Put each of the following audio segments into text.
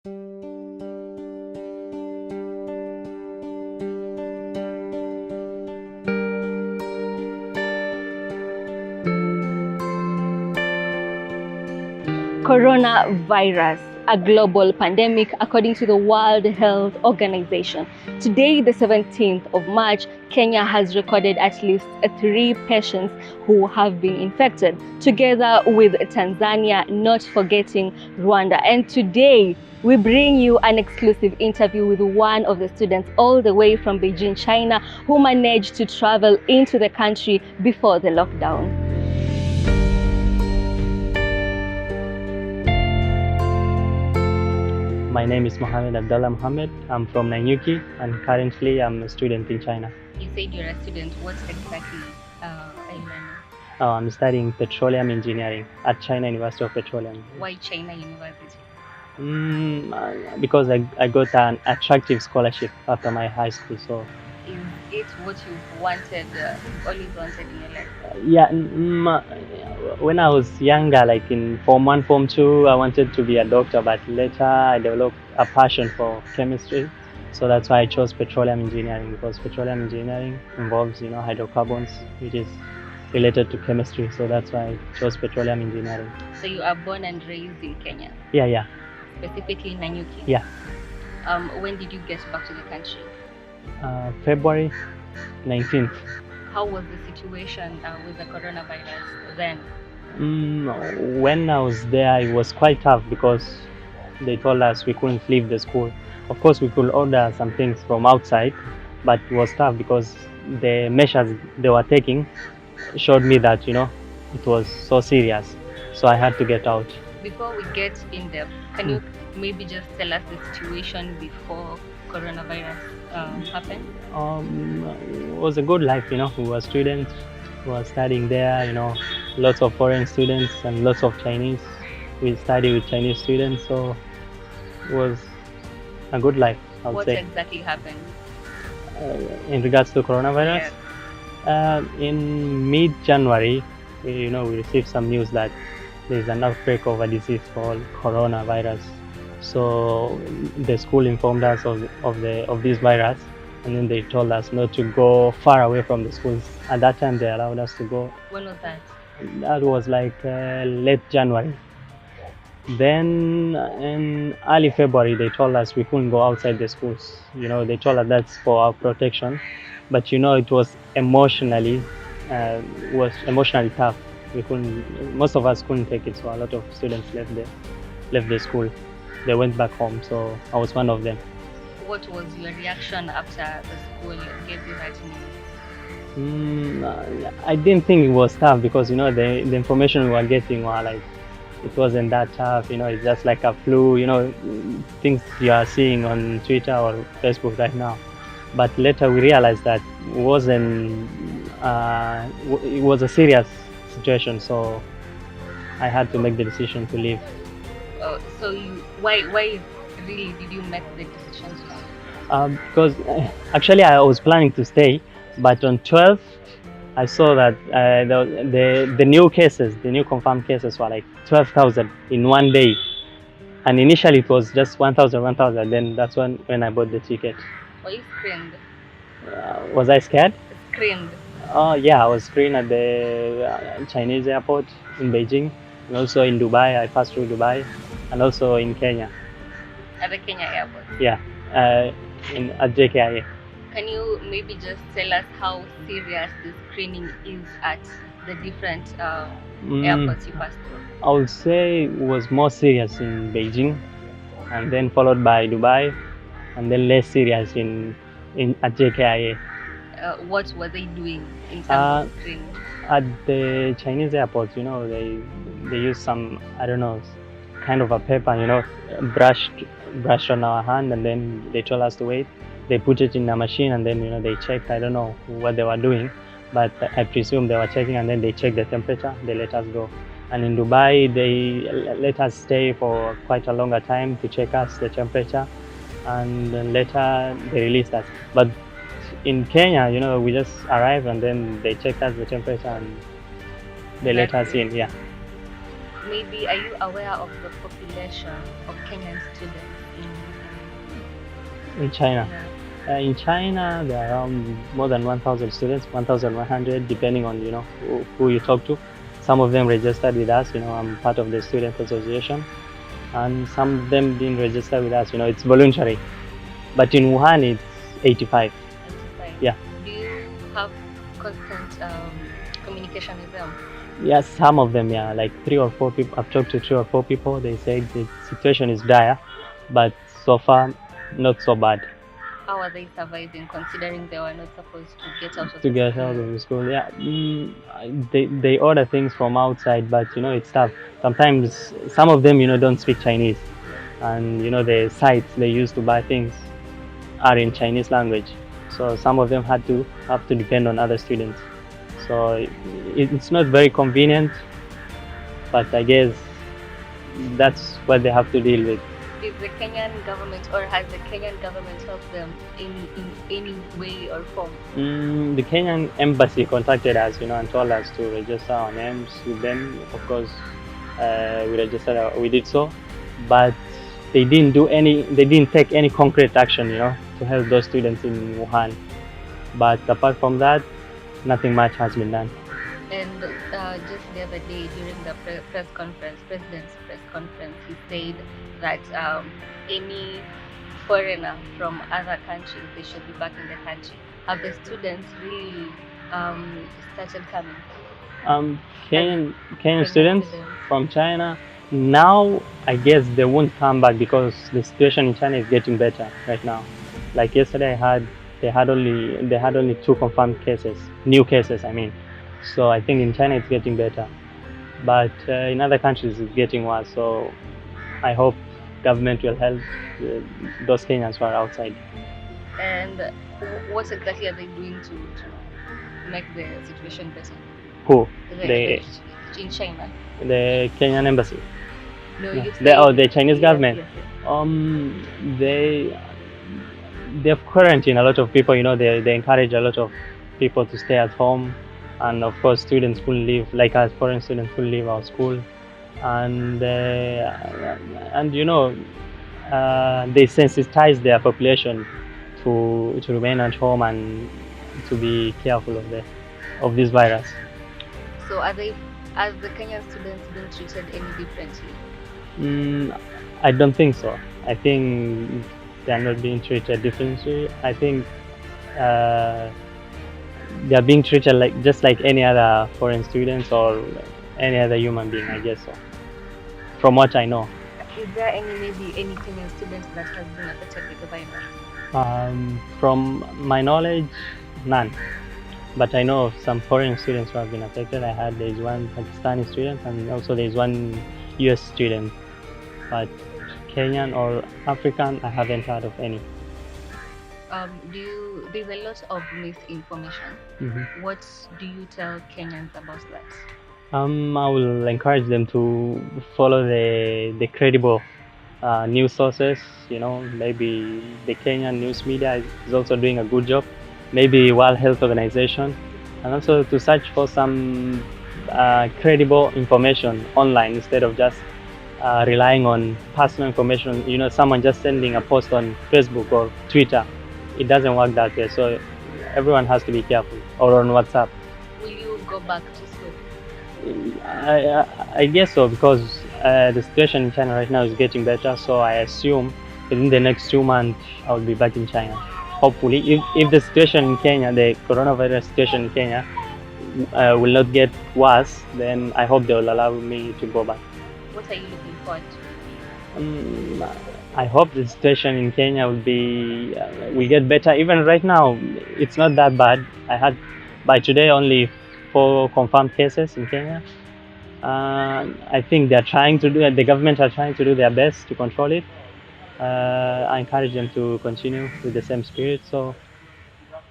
Coronavirus, a global pandemic according to the World Health Organization. Today, the 17th of March, Kenya has recorded at least 3 patients who have been infected, together with Tanzania, not forgetting Rwanda. And today, we bring you an exclusive interview with one of the students all the way from Beijing, China, who managed to travel into the country before the lockdown. My name is Mohamed Abdallah Mohamed. I'm from Nanyuki and currently I'm a student in China. You said you're a student. What exactly are you learning? I'm studying petroleum engineering at China University of Petroleum. Why China University? Because I got an attractive scholarship after my high school. So is it what you've wanted, always wanted in your life? When I was younger, like in Form 1, Form 2, I wanted to be a doctor, but later I developed a passion for chemistry. So that's why I chose petroleum engineering, because petroleum engineering involves, hydrocarbons, which is related to chemistry. So that's why I chose petroleum engineering. So you are born and raised in Kenya? Yeah. Specifically in Nanyuki? Yeah. When did you get back to the country? February 19th. How was the situation with the coronavirus then? When I was there, it was quite tough because they told us we couldn't leave the school. Of course, we could order some things from outside, but it was tough because the measures they were taking showed me that, it was so serious. So I had to get out. Before we get in depth, can you maybe just tell us the situation before coronavirus happened? It was a good life, we were students, we were studying there, lots of foreign students and lots of Chinese. We studied with Chinese students, so it was a good life, I would say. What exactly happened? In regards to coronavirus? Yeah. In mid-January, we received some news that there's an outbreak of a disease called coronavirus. So the school informed us of this virus, and then they told us not to go far away from the schools. At that time, they allowed us to go. When was that? That was like late January. Then in early February, they told us we couldn't go outside the schools. They told us that's for our protection, but it was emotionally tough. Most of us couldn't take it, so a lot of students left the school. They went back home, so I was one of them. What was your reaction after the school gave you that news? I didn't think it was tough because the information we were getting were like it wasn't that tough. It's just like a flu. Things you are seeing on Twitter or Facebook right now. But later we realized that it wasn't. It was a serious situation, so I had to make the decision to leave. So why really did you make the decision to leave? Because actually I was planning to stay, but on 12th I saw that the new confirmed cases were like 12,000 in one day, and initially it was just 1,000. Then that's when I bought the ticket. Were you screened? Was I scared? Screened. Oh yeah, I was screened at the Chinese airport in Beijing, and also in Dubai. I passed through Dubai, and also in Kenya. At the Kenya airport? Yeah, at JKIA. Can you maybe just tell us how serious the screening is at the different airports you passed through? I would say it was more serious in Beijing, and then followed by Dubai, and then less serious at JKIA. What were they doing in terms of screening? At the Chinese airports, they use some, I don't know, kind of a paper, brushed on our hand, and then they told us to wait. They put it in a machine, and then they checked. I don't know what they were doing, but I presume they were checking, and then they checked the temperature. They let us go. And in Dubai, they let us stay for quite a longer time to check us the temperature, and then later they released us. But in Kenya, we just arrived, and then they checked us the temperature, and they let us in. Yeah. Maybe are you aware of the population of Kenyan students In China. Yeah. In China, there are around more than 1,000 students, 1,100, depending on who you talk to. Some of them registered with us. I'm part of the student association, and some of them didn't register with us. It's voluntary. But in Wuhan, it's 85. 85. Yeah. Do you have constant communication with them? Yes, some of them, yeah, like 3 or 4 people. I've talked to 3 or 4 people. They said the situation is dire, but so far, not so bad. How are they surviving, considering they were not supposed to get out of To the get school? out of the school, yeah. They order things from outside, but it's tough. Sometimes some of them, don't speak Chinese, and the sites they use to buy things are in Chinese language. So some of them have to depend on other students. So it's not very convenient, but I guess that's what they have to deal with. Is the Kenyan government, or has the Kenyan government helped them in any way or form? The Kenyan embassy contacted us, and told us to register our names with them. Of course, we did so, but they didn't take any concrete action, to help those students in Wuhan. But apart from that, nothing much has been done. And just the other day during the president's press conference, he said that any foreigner from other countries, they should be back in the country. Have the students really started coming? Kenyan students from China, now I guess they won't come back because the situation in China is getting better right now. Like yesterday, they had only 2 confirmed cases, new cases, I mean. So I think in China it's getting better, but in other countries it's getting worse. So I hope government will help those Kenyans who are outside. And what exactly are they doing to make the situation better? Who? In China. The Kenyan embassy. No, yeah. The Chinese government. Yes. They've quarantined a lot of people. They encourage a lot of people to stay at home. And of course, students couldn't leave, like us foreign students couldn't leave our school, and they sensitize their population to remain at home and to be careful of this virus. So are the Kenyan students being treated any differently? I don't think so. I think they are not being treated differently. I think they are being treated just like any other foreign students or any other human being, I guess so. From what I know. Is there any Kenyan students that has been affected with the virus? From my knowledge, none. But I know of some foreign students who have been affected. I heard there is one Pakistani student and also there is one US student. But Kenyan or African, I haven't heard of any. There's a lot of misinformation. Mm-hmm. What do you tell Kenyans about that? I will encourage them to follow the credible news sources. Maybe the Kenyan news media is also doing a good job. Maybe World Health Organization, and also to search for some credible information online instead of just relying on personal information. Someone just sending a post on Facebook or Twitter. It doesn't work that way. So everyone has to be careful. Or on WhatsApp. Will you go back to school? I guess so, because the situation in China right now is getting better. So I assume within the next 2 months I will be back in China. Hopefully, if the situation in Kenya, the coronavirus situation in Kenya, will not get worse, then I hope they will allow me to go back. What are you looking forward to? I hope the situation in Kenya will get better. Even right now, it's not that bad. I had by today only 4 confirmed cases in Kenya. I think the government are trying to do their best to control it. I encourage them to continue with the same spirit. So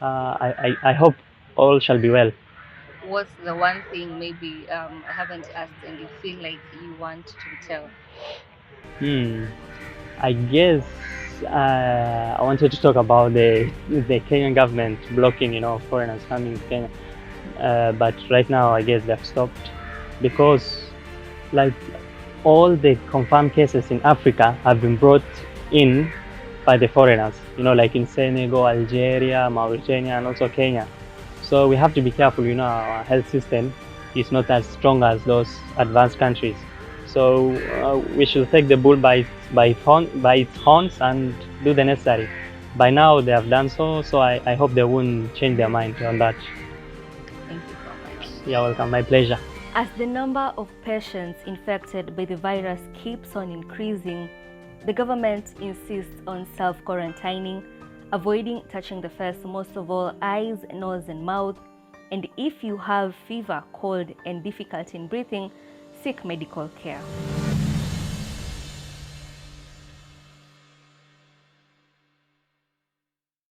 I hope all shall be well. What's the one thing maybe I haven't asked and you feel like you want to tell? I guess I wanted to talk about the Kenyan government blocking, foreigners coming to Kenya. But right now, I guess they've stopped because, all the confirmed cases in Africa have been brought in by the foreigners, like in Senegal, Algeria, Mauritania, and also Kenya. So we have to be careful, our health system is not as strong as those advanced countries. So we should take the bull by its horns and do the necessary. By now they have done so I hope they won't change their mind on that. Thank you so much. You're welcome, my pleasure. As the number of patients infected by the virus keeps on increasing, the government insists on self-quarantining, avoiding touching the face, most of all eyes, nose and mouth, and if you have fever, cold and difficulty in breathing, seek medical care.